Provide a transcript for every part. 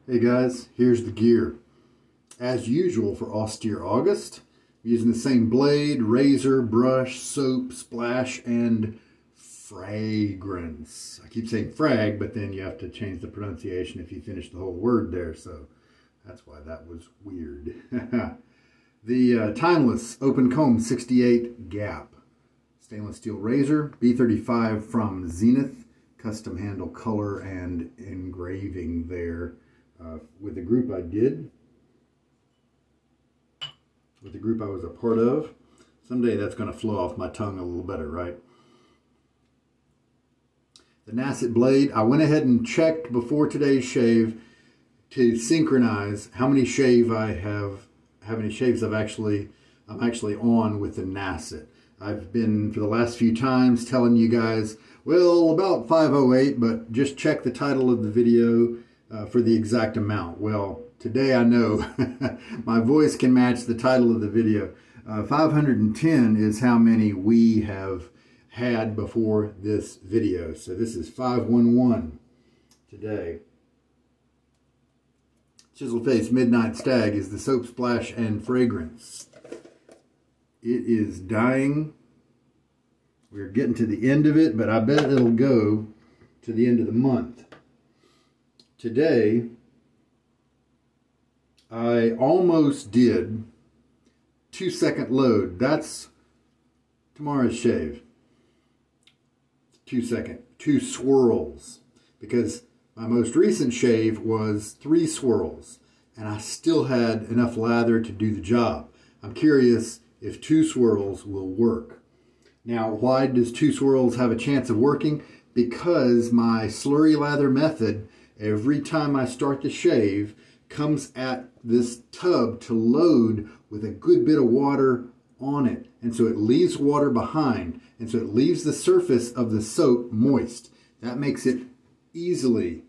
Hey guys, here's the gear. As usual for Austere August, I'm using the same blade, razor, brush, soap, splash, and fragrance. I keep saying frag, but then you have to change the pronunciation if you finish the whole word there, so that's why that was weird. The Timeless Open Comb 68 Gap. Stainless steel razor, B35 from Zenith. Custom handle color and engraving there. With the group I did, with the group I was a part of. Someday that's going to flow off my tongue a little better, right? The Nacet blade, I went ahead and checked before today's shave to synchronize how many shaves I'm actually on with the Nacet. I've been, for the last few times, telling you guys, well, about 508, but just check the title of the video for the exact amount. Well, today I know my voice can match the title of the video. 510 is how many we have had before this video. So this is 511 today. Chiseled Face Midnight Stag is the soap, splash, and fragrance. It is dying. We're getting to the end of it, but I bet it'll go to the end of the month. Today, I almost did 2-second load. That's tomorrow's shave. 2 swirls. Because my most recent shave was 3 swirls. And I still had enough lather to do the job. I'm curious if 2 swirls will work. Now, why does 2 swirls have a chance of working? Because my slurry lather method, every time I start the shave, comes at this tub to load with a good bit of water on it. And so it leaves water behind. And so it leaves the surface of the soap moist. That makes it easily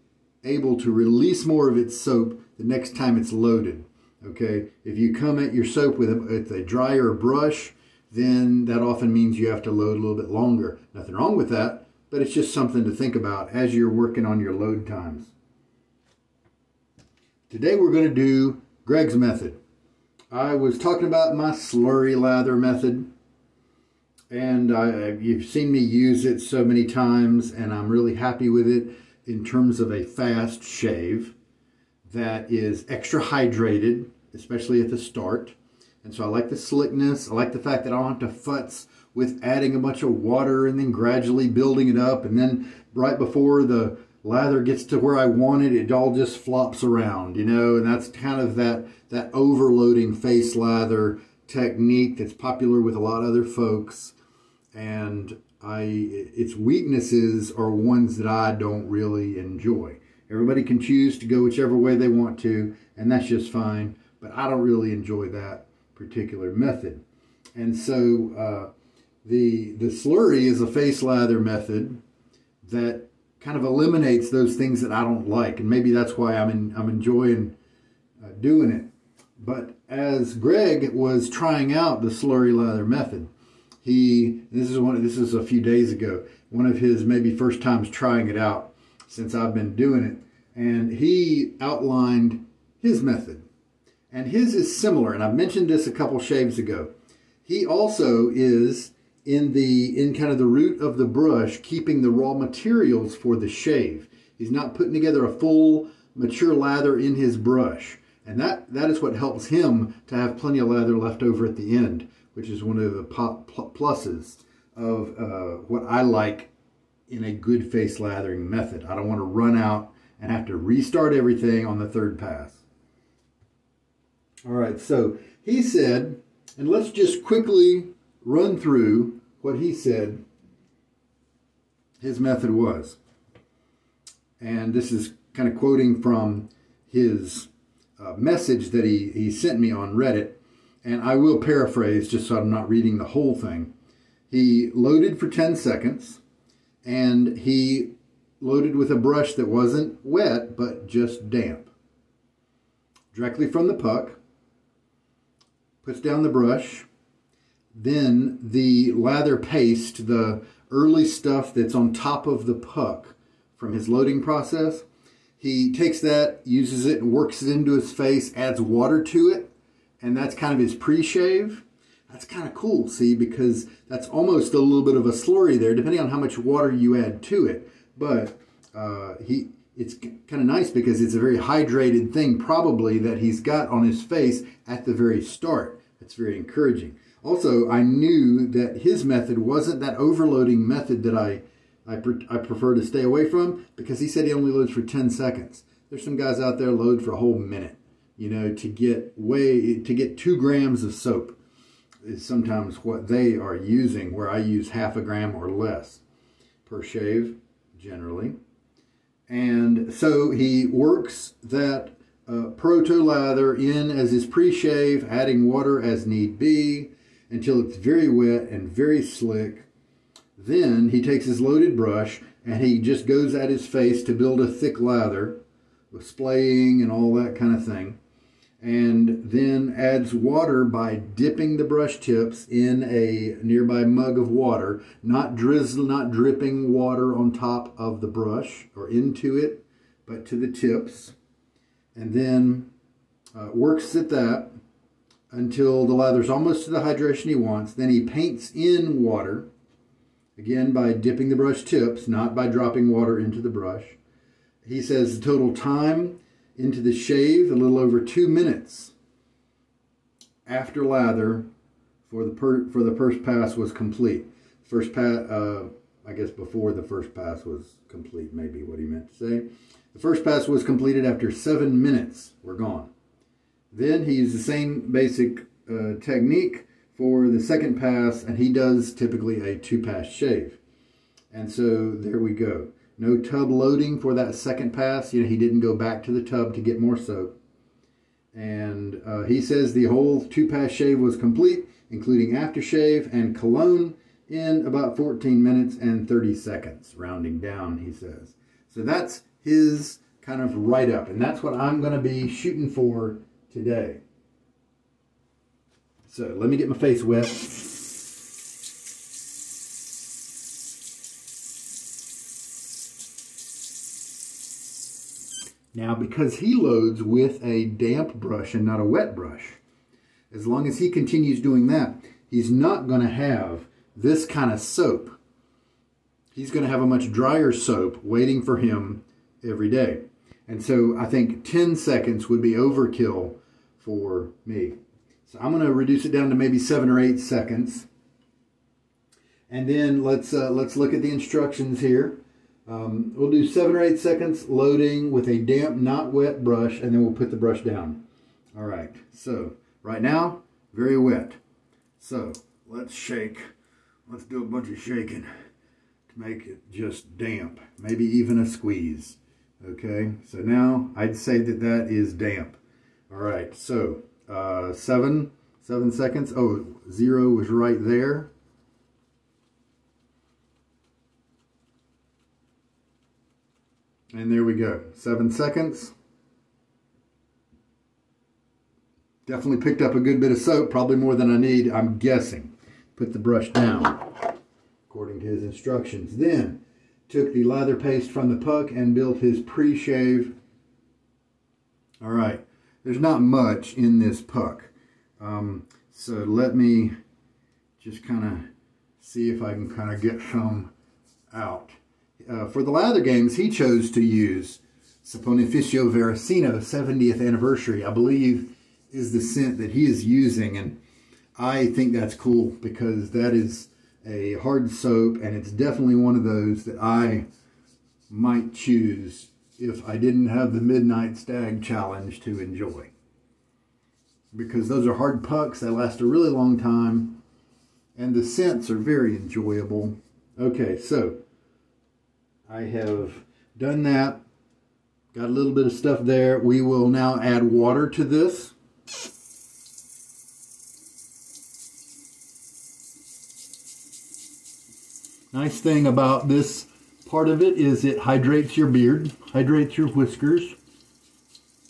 able to release more of its soap the next time it's loaded. Okay, if you come at your soap with a dryer brush, then that often means you have to load a little bit longer. Nothing wrong with that, but it's just something to think about as you're working on your load times. Today we're going to do Greg's method. I was talking about my slurry lather method, and you've seen me use it so many times, and I'm really happy with it in terms of a fast shave that is extra hydrated, especially at the start. And so I like the slickness. I like the fact that I don't have to futz with adding a bunch of water and then gradually building it up. And then right before the lather gets to where I want it, it all just flops around, you know, and that's kind of that overloading face lather technique that's popular with a lot of other folks. And its weaknesses are ones that I don't really enjoy. Everybody can choose to go whichever way they want to, and that's just fine, but I don't really enjoy that particular method. And so the slurry is a face lather method that kind of eliminates those things that I don't like, and maybe that's why I'm enjoying doing it. But as Greg was trying out the slurry lather method, this is a few days ago, one of his maybe first times trying it out since I've been doing it, and he outlined his method. And his is similar, and I've mentioned this a couple shaves ago. He also is in kind of the root of the brush, keeping the raw materials for the shave. He's not putting together a full mature lather in his brush. And that is what helps him to have plenty of lather left over at the end, which is one of the pluses of what I like in a good face lathering method. I don't want to run out and have to restart everything on the third pass. All right, so he said, and let's just quickly run through what he said his method was. And this is kind of quoting from his message that he sent me on Reddit. And I will paraphrase just so I'm not reading the whole thing. He loaded for 10 seconds, and he loaded with a brush that wasn't wet, but just damp. Directly from the puck, puts down the brush, then the lather paste, the early stuff that's on top of the puck from his loading process, he takes that, uses it, and works it into his face, adds water to it, and that's kind of his pre-shave. That's kind of cool, see, because that's almost a little bit of a slurry there, depending on how much water you add to it. But it's kind of nice because it's a very hydrated thing, probably, that he's got on his face at the very start. That's very encouraging. Also, I knew that his method wasn't that overloading method that I prefer to stay away from, because he said he only loads for 10 seconds. There's some guys out there load for a whole minute, you know, to get 2 grams of soap is sometimes what they are using, where I use ½ a gram or less per shave, generally. And so he works that proto lather in as his pre-shave, adding water as need be, until it's very wet and very slick. Then he takes his loaded brush and he just goes at his face to build a thick lather with splaying and all that kind of thing. And then adds water by dipping the brush tips in a nearby mug of water, not dripping water on top of the brush or into it, but to the tips. And then works at that until the lather's almost to the hydration he wants. Then he paints in water, again by dipping the brush tips, not by dropping water into the brush. He says the total time into the shave, a little over 2 minutes after lather for the first pass was complete. First pass, I guess before the first pass was complete, maybe what he meant to say. The first pass was completed after 7 minutes. We're gone. Then he used the same basic technique for the second pass, and he does typically a 2-pass shave. And so there we go. No tub loading for that second pass. You know, he didn't go back to the tub to get more soap. And he says the whole 2-pass shave was complete, including aftershave and cologne, in about 14 minutes and 30 seconds, rounding down, he says. So that's his kind of write-up, and that's what I'm going to be shooting for today. So let me get my face wet. Now, because he loads with a damp brush and not a wet brush, as long as he continues doing that, he's not going to have this kind of soap. He's going to have a much drier soap waiting for him every day. And so I think 10 seconds would be overkill for me. So I'm going to reduce it down to maybe 7 or 8 seconds. And then let's look at the instructions here. We'll do 7 or 8 seconds loading with a damp, not wet brush, and then we'll put the brush down. All right, so right now, very wet. So let's shake. Let's do a bunch of shaking to make it just damp, maybe even a squeeze. Okay, so now I'd say that that is damp. All right, so 7 seconds. Oh, 0 was right there. And there we go, 7 seconds. Definitely picked up a good bit of soap, probably more than I need, I'm guessing. Put the brush down, according to his instructions. Then, took the lather paste from the puck and built his pre-shave. All right, there's not much in this puck. So let me just kind of see if I can kind of get some out. For the lather games, he chose to use Saponificio Veracino 70th anniversary, I believe, is the scent that he is using. And I think that's cool because that is a hard soap, and it's definitely one of those that I might choose if I didn't have the Midnight Stag Challenge to enjoy. Because those are hard pucks, they last a really long time, and the scents are very enjoyable. Okay, so I have done that. Got a little bit of stuff there. We will now add water to this. Nice thing about this part of it is it hydrates your beard, hydrates your whiskers,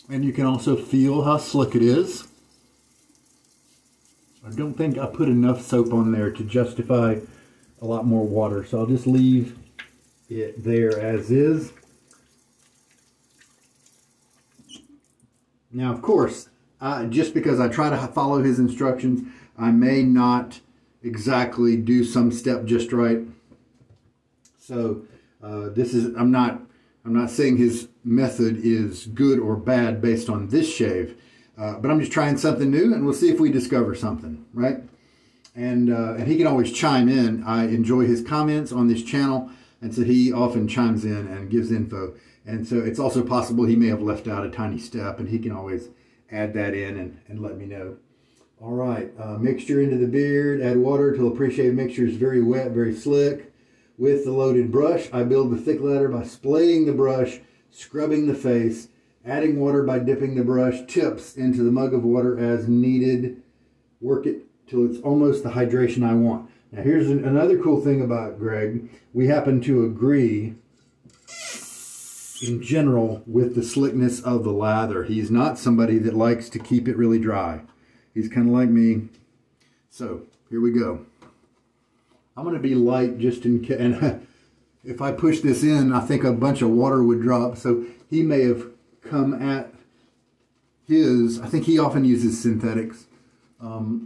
and you can also feel how slick it is. I don't think I put enough soap on there to justify a lot more water, so I'll just leave it there as is. Now, of course, just because I try to follow his instructions, I may not exactly do some step just right. So I'm not saying his method is good or bad based on this shave, but I'm just trying something new, and we'll see if we discover something, right? And he can always chime in. I enjoy his comments on this channel, and so he often chimes in and gives info. And so it's also possible he may have left out a tiny step, and he can always add that in and let me know. All right, mixture into the beard, add water till the pre-shave mixture is very wet, very slick. With the loaded brush, I build the thick lather by splaying the brush, scrubbing the face, adding water by dipping the brush tips into the mug of water as needed. Work it till it's almost the hydration I want. Now here's another cool thing about Greg. We happen to agree in general with the slickness of the lather. He's not somebody that likes to keep it really dry. He's kind of like me. So here we go. I'm going to be light just in case, and if I push this in, I think a bunch of water would drop. So he may have come at his, I think he often uses synthetics.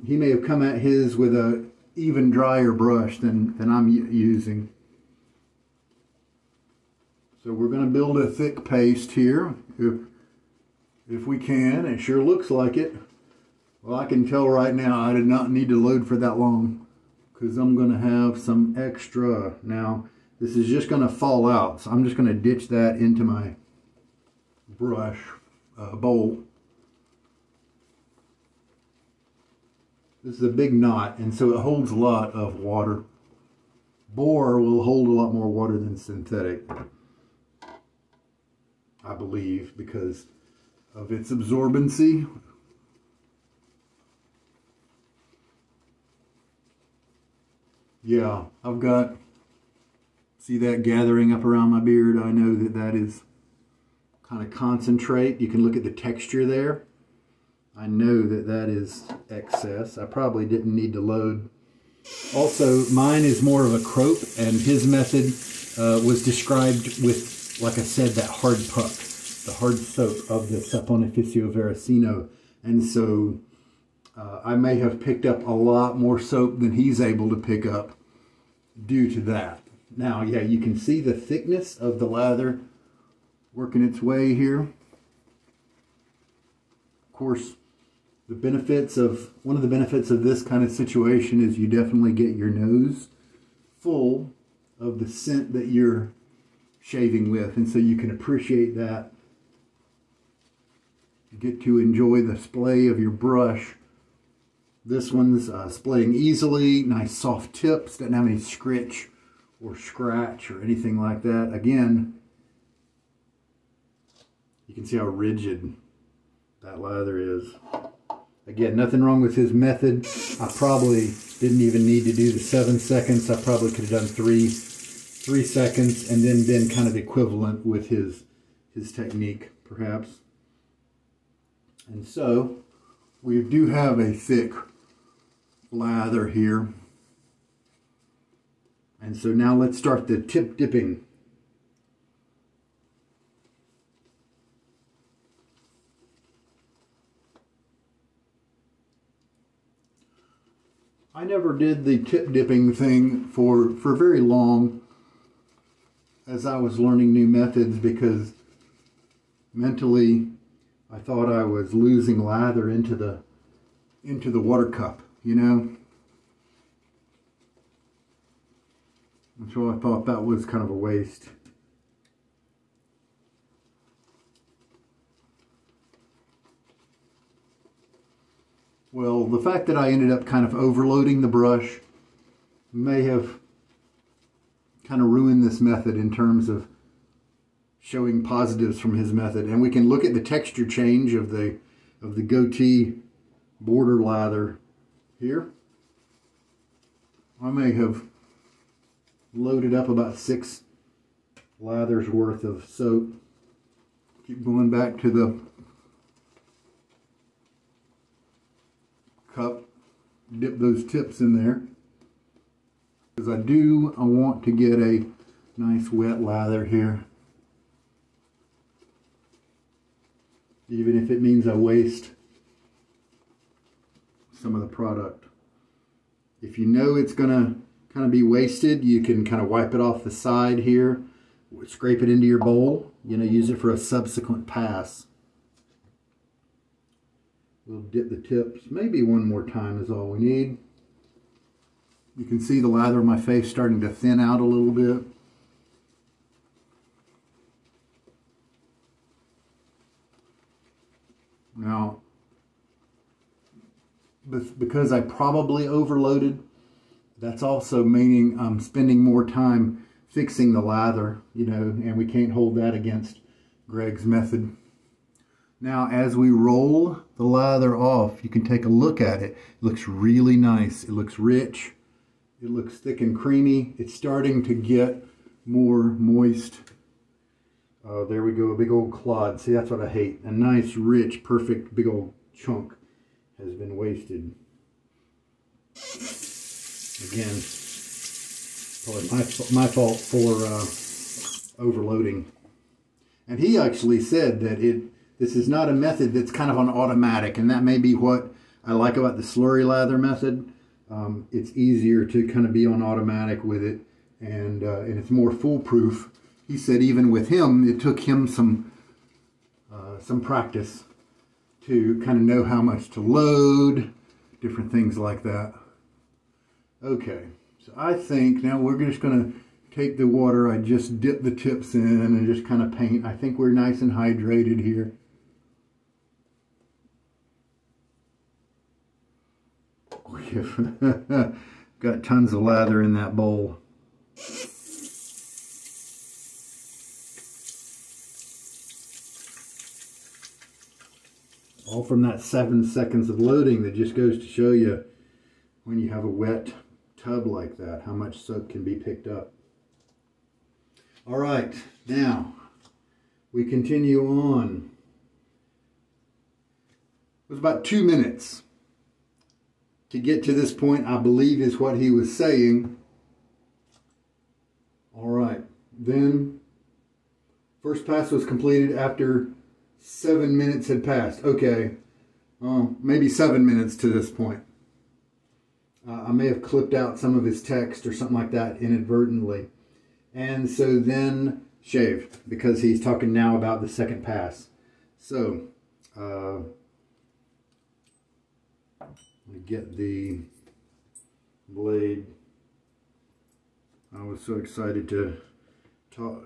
He may have come at his with a even drier brush than I'm using. So we're going to build a thick paste here, if we can. It sure looks like it. Well, I can tell right now I did not need to load for that long, because I'm going to have some extra. Now, this is just going to fall out, so I'm just going to ditch that into my brush bowl. This is a big knot, and so it holds a lot of water. Boar will hold a lot more water than synthetic, I believe, because of its absorbency. Yeah, I've got, see that gathering up around my beard? I know that that is kind of concentrate. You can look at the texture there. I know that that is excess. I probably didn't need to load. Also, mine is more of a crope, and his method was described with, like I said, that hard puck, the hard soap of the Saponificio Veracino. And so I may have picked up a lot more soap than he's able to pick up due to that. Now, yeah, you can see the thickness of the lather working its way here. Of course, the benefits of, one of the benefits of this kind of situation is you definitely get your nose full of the scent that you're shaving with, and so you can appreciate that. You get to enjoy the splay of your brush. This one's splaying easily, nice soft tips, doesn't have any scritch or scratch or anything like that. Again, you can see how rigid that lather is. Again, nothing wrong with his method. I probably didn't even need to do the 7 seconds. I probably could have done 3 seconds and then been kind of equivalent with his technique, perhaps. And so, we do have a thick lather here. And so now let's start the tip dipping. I never did the tip dipping thing for very long as I was learning new methods, because mentally I thought I was losing lather into the water cup, you know. And so I thought that was kind of a waste. Well, the fact that I ended up kind of overloading the brush may have kind of ruined this method in terms of showing positives from his method. And we can look at the texture change of the goatee border lather here. I may have loaded up about 6 lathers worth of soap. Keep going back to the cup, dip those tips in there, because I want to get a nice wet lather here. even if it means I waste some of the product. If you know it's gonna kind of be wasted, you can kind of wipe it off the side here, scrape it into your bowl, you know, use it for a subsequent pass. We'll dip the tips, maybe one more time is all we need. You can see the lather on my face starting to thin out a little bit. Now, because I probably overloaded, that's also meaning I'm spending more time fixing the lather, you know, and we can't hold that against Greg's method. Now, as we roll the lather off, you can take a look at it. It looks really nice. It looks rich. It looks thick and creamy. It's starting to get more moist. There we go, a big old clod. See, that's what I hate. A nice, rich, perfect, big old chunk has been wasted. Again, probably my fault for overloading. And he actually said that this is not a method that's kind of on automatic, and that may be what I like about the slurry lather method. It's easier to kind of be on automatic with it, and it's more foolproof. He said even with him, it took him some practice to kind of know how much to load, different things like that. Okay, so I think now we're just going to take the water I just dipped the tips in and just kind of paint. I think we're nice and hydrated here. We've got tons of lather in that bowl. All from that 7 seconds of loading. That just goes to show you when you have a wet tub like that, how much soap can be picked up. All right, now we continue on. It was about 2 minutes to get to this point, I believe is what he was saying. All right, then first pass was completed after 7 minutes had passed. Okay, maybe 7 minutes to this point. I may have clipped out some of his text or something like that inadvertently. And so then shave, because he's talking now about the second pass. So, let me get the blade. I was so excited to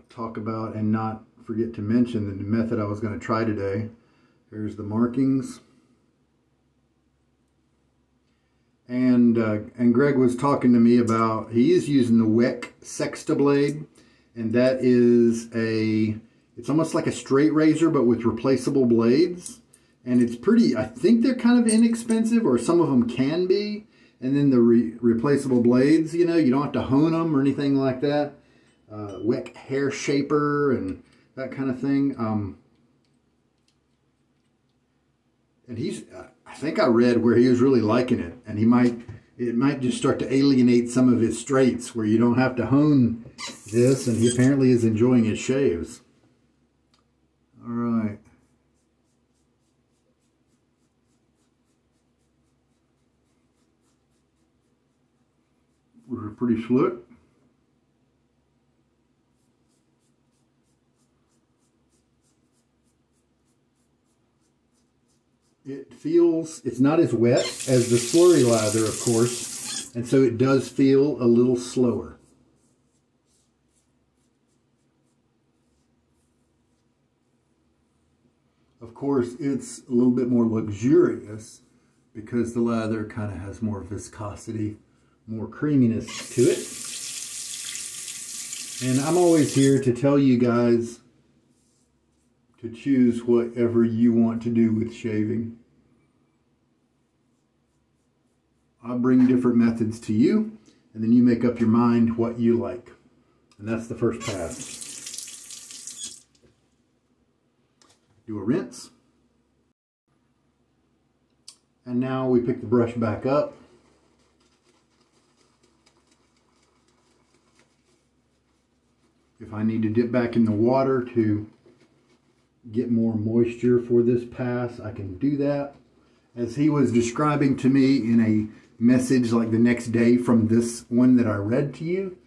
talk about and not forget to mention the method I was going to try today. Here's the markings. And Greg was talking to me about, he is using the Sexta blade, and that is it's almost like a straight razor but with replaceable blades, and it's pretty, I think they're kind of inexpensive, or some of them can be. And then the replaceable blades, you know, you don't have to hone them or anything like that. Weck hair shaper and that kind of thing. And I think I read where he was really liking it, and it might just start to alienate some of his straights where you don't have to hone this, and he apparently is enjoying his shaves. All right. We're pretty slick. It feels, it's not as wet as the slurry lather, of course, and so it does feel a little slower. Of course, it's a little bit more luxurious because the lather kind of has more viscosity, more creaminess to it. And I'm always here to tell you guys to choose whatever you want to do with shaving. I'll bring different methods to you, and then you make up your mind what you like. And that's the first pass. Do a rinse. And now we pick the brush back up. If I need to dip back in the water to get more moisture for this pass, I can do that. As he was describing to me in a message like the next day from this one that I read to you,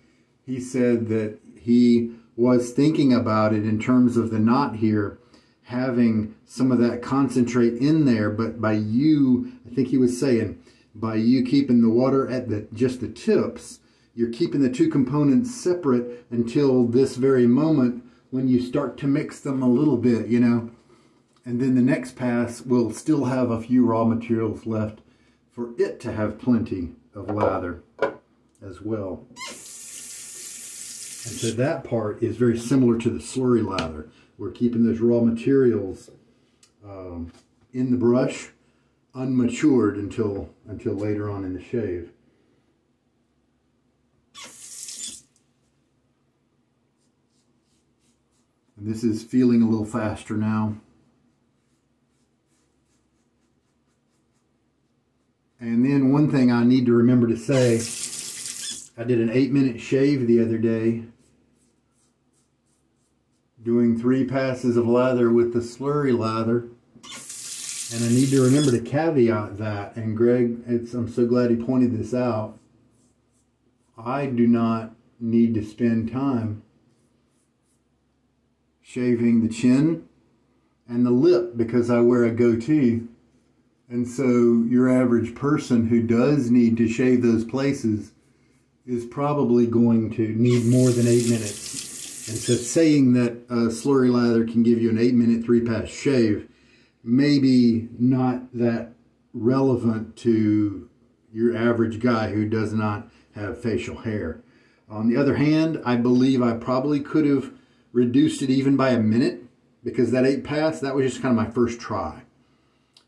he said that he was thinking about it in terms of the knot here, having some of that concentrate in there, but by you, I think he was saying, by you keeping the water at just the tips, you're keeping the two components separate until this very moment when you start to mix them a little bit, you know. And then the next pass will still have a few raw materials left for it to have plenty of lather as well. And so that part is very similar to the slurry lather. We're keeping those raw materials in the brush, unmatured until later on in the shave. And this is feeling a little faster now. And then one thing I need to remember to say, I did an 8-minute shave the other day, doing 3 passes of lather with the slurry lather. And I need to remember to caveat that. And Greg, I'm so glad he pointed this out. I do not need to spend time shaving the chin and the lip because I wear a goatee. And so your average person who does need to shave those places is probably going to need more than 8 minutes. And so saying that slurry lather can give you an 8-minute 3-pass shave, maybe not that relevant to your average guy who does not have facial hair. On the other hand, I believe I probably could have reduced it even by a minute, because that 8-pass, that was just kind of my first try.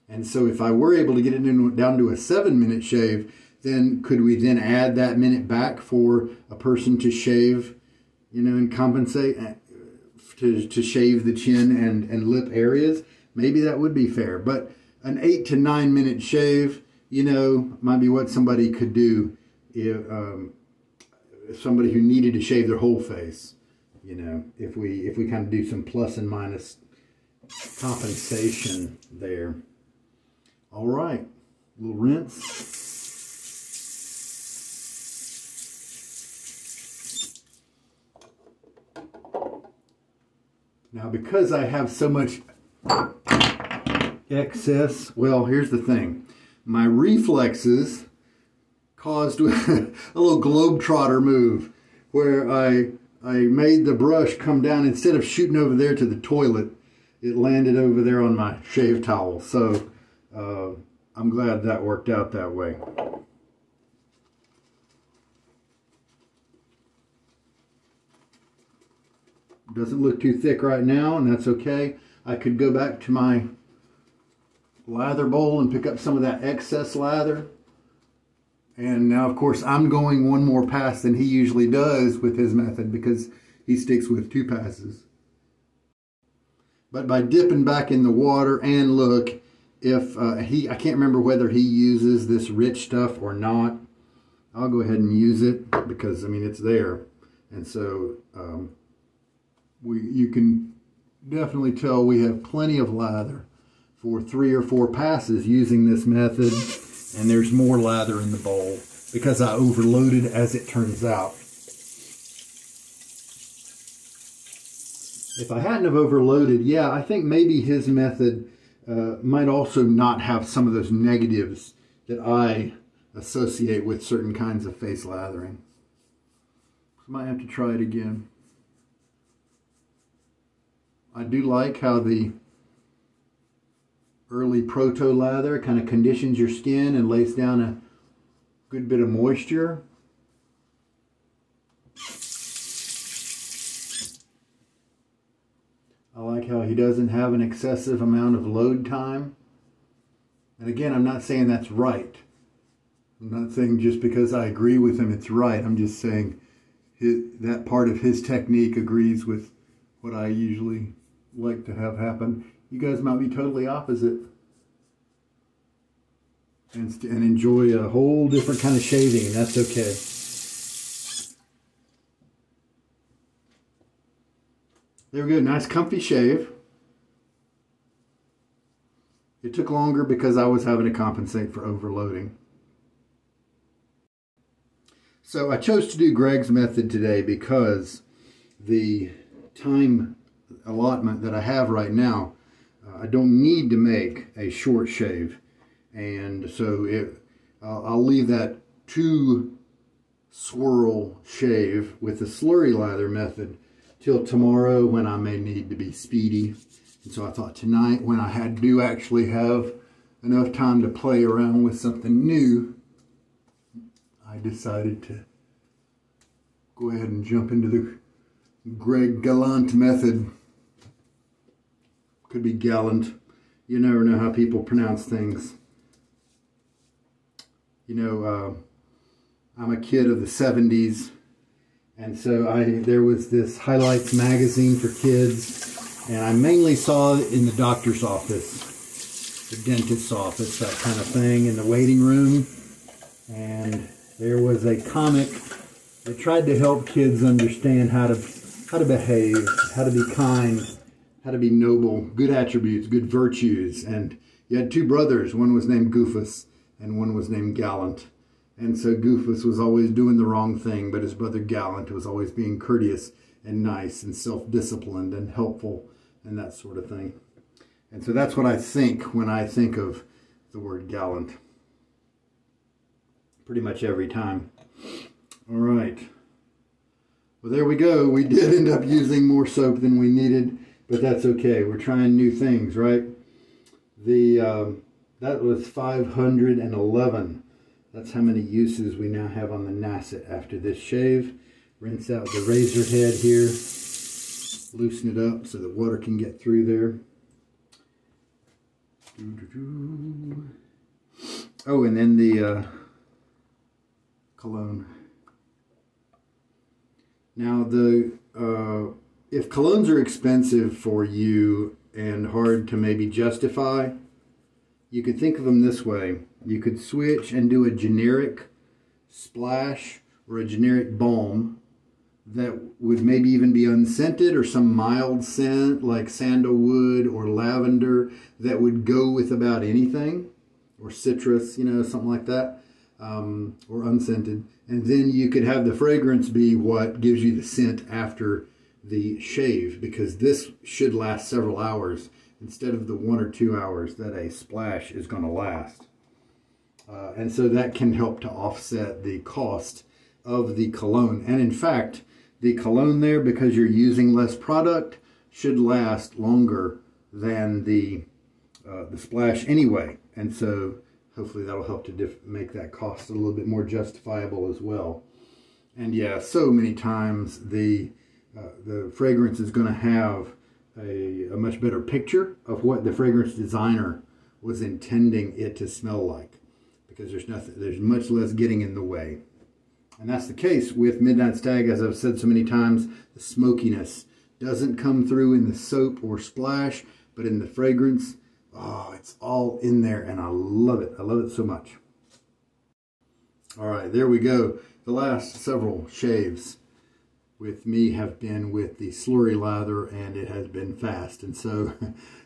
And so if I were able to get it down to a 7-minute shave, then could we then add that minute back for a person to shave, you know, and compensate to shave the chin and lip areas? Maybe that would be fair. But an 8 to 9 minute shave, you know, might be what somebody could do if somebody who needed to shave their whole face. You know, if we kind of do some plus and minus compensation there. All right, a little rinse. Now, because I have so much excess, well, here's the thing. My reflexes caused a little globetrotter move where I made the brush come down. Instead of shooting over there to the toilet, it landed over there on my shave towel. So I'm glad that worked out that way. Doesn't look too thick right now, and that's okay. I could go back to my lather bowl and pick up some of that excess lather. And now, of course, I'm going one more pass than he usually does with his method because he sticks with 2 passes. But by dipping back in the water, and look, if I can't remember whether he uses this rich stuff or not. I'll go ahead and use it because, I mean, it's there. And so you can definitely tell we have plenty of lather for 3 or 4 passes using this method. And there's more lather in the bowl because I overloaded, as it turns out. If I hadn't have overloaded, yeah, I think maybe his method might also not have some of those negatives that I associate with certain kinds of face lathering. Might have to try it again. I do like how the early proto lather kind of conditions your skin and lays down a good bit of moisture. I like how he doesn't have an excessive amount of load time. And again, I'm not saying that's right. I'm not saying just because I agree with him it's right. I'm just saying that part of his technique agrees with what I usually like to have happen. You guys might be totally opposite and enjoy a whole different kind of shaving, and that's okay. There we go, nice comfy shave. It took longer because I was having to compensate for overloading. So I chose to do Greg's method today because the time allotment that I have right now, I don't need to make a short shave. And so I'll leave that 2-swirl shave with the slurry lather method till tomorrow when I may need to be speedy. And so I thought tonight, when I do actually have enough time to play around with something new, I decided to go ahead and jump into the Greg Gallant method. Could be gallant. You never know how people pronounce things. You know, I'm a kid of the 70s, and so there was this Highlights magazine for kids, and I mainly saw it in the doctor's office, the dentist's office, that kind of thing, in the waiting room. And there was a comic that tried to help kids understand how to behave, how to be kind, how to be noble, good attributes, good virtues. And you had 2 brothers. One was named Goofus and one was named Gallant. And so Goofus was always doing the wrong thing, but his brother Gallant was always being courteous and nice and self-disciplined and helpful and that sort of thing. And so that's what I think when I think of the word gallant. Pretty much every time. All right. Well, there we go. We did end up using more soap than we needed, but that's okay. We're trying new things, right? That was 511. That's how many uses we now have on the Nacet after this shave. Rinse out the razor head here. Loosen it up so that water can get through there. Oh, and then the cologne. Now, if colognes are expensive for you and hard to maybe justify, you could think of them this way. You could switch and do a generic splash or a generic balm that would maybe even be unscented, or some mild scent like sandalwood or lavender that would go with about anything, or citrus, you know, something like that, or unscented. And then you could have the fragrance be what gives you the scent after the shave, because this should last several hours instead of the 1 or 2 hours that a splash is going to last. And so that can help to offset the cost of the cologne. And in fact, the cologne there, because you're using less product, should last longer than the splash anyway. And so hopefully that'll help to make that cost a little bit more justifiable as well. And yeah, so many times the fragrance is going to have a much better picture of what the fragrance designer was intending it to smell like, because there's much less getting in the way. And that's the case with Midnight Stag. As I've said so many times, the smokiness doesn't come through in the soap or splash, but in the fragrance, oh, it's all in there, and I love it. I love it so much. All right, there we go. The last several shaves with me have been with the slurry lather, and it has been fast. And so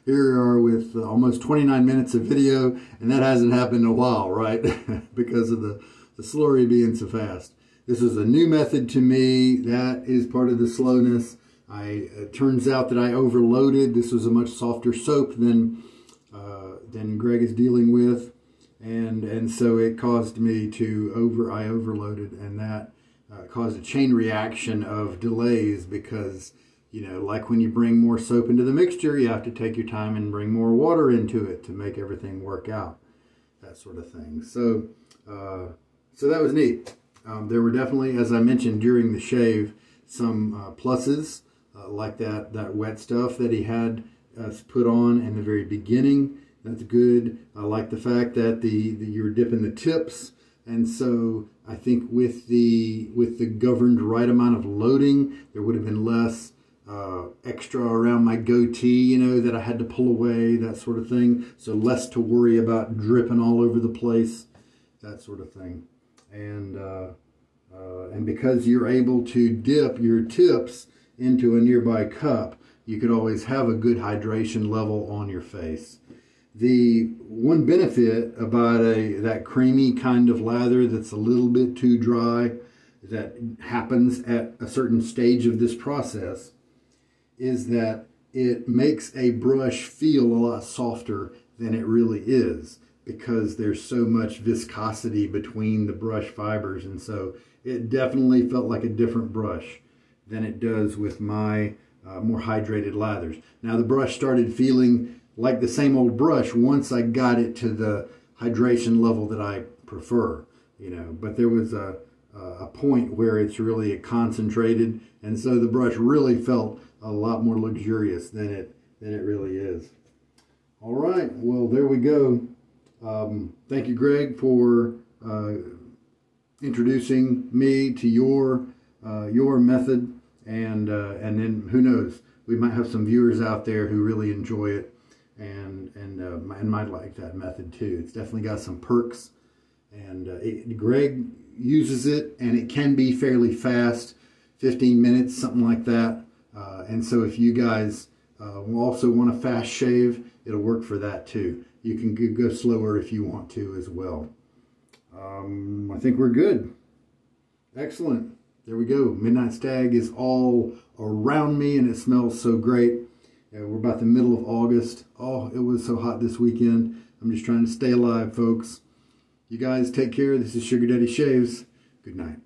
here we are with almost 29 minutes of video, and that hasn't happened in a while, right? Because of the slurry being so fast. This is a new method to me. That is part of the slowness. It turns out that I overloaded. This was a much softer soap than Greg is dealing with, and so it caused me to I overloaded, and that caused a chain reaction of delays, because, you know, like when you bring more soap into the mixture, you have to take your time and bring more water into it to make everything work out, that sort of thing. So so that was neat. There were definitely, as I mentioned during the shave, some pluses, like that wet stuff that he had us put on in the very beginning. That's good. I like the fact that you were dipping the tips, and so I think with the governed right amount of loading, there would have been less extra around my goatee, you know, that I had to pull away, that sort of thing. So less to worry about dripping all over the place, that sort of thing. And because you're able to dip your tips into a nearby cup, you could always have a good hydration level on your face. The one benefit about that creamy kind of lather that's a little bit too dry, that happens at a certain stage of this process, is that it makes a brush feel a lot softer than it really is, because there's so much viscosity between the brush fibers. And so it definitely felt like a different brush than it does with my more hydrated lathers. Now the brush started feeling like the same old brush once I got it to the hydration level that I prefer, you know, but there was a point where it's really concentrated, and so the brush really felt a lot more luxurious than it really is. All right, well, there we go. Thank you, Greg, for introducing me to your method, and then who knows, we might have some viewers out there who really enjoy it and might like that method too. It's definitely got some perks, and Greg uses it, and it can be fairly fast, 15 minutes, something like that. And so if you guys also want a fast shave, it'll work for that too. You can go slower if you want to as well. I think we're good. Excellent. There we go. Midnight Stag is all around me, and it smells so great. We're about the middle of August. Oh, it was so hot this weekend. I'm just trying to stay alive, folks. You guys take care. This is Sugar Daddy Shaves. Good night.